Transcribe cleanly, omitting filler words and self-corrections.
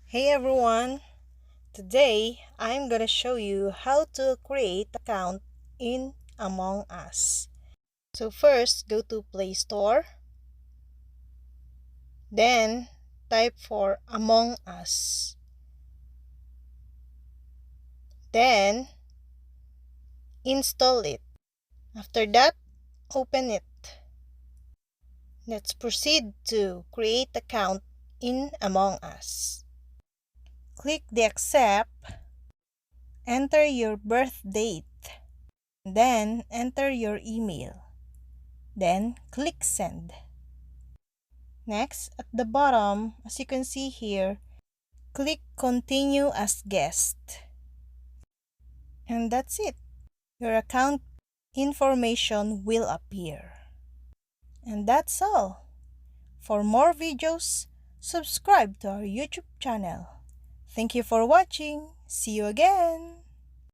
Hey everyone! Today I'm gonna show you how to create account in Among Us. So first go to Play Store, then type for Among Us. Then install it. After that, open it. Let's proceed to create account in Among Us. Click the accept, enter your birth date, then enter your email. Then click send. Next, at the bottom, as you can see here, click continue as guest. And that's it. Your account information will appear. And that's all. For more videos, subscribe to our YouTube channel. Thank you for watching. See you again.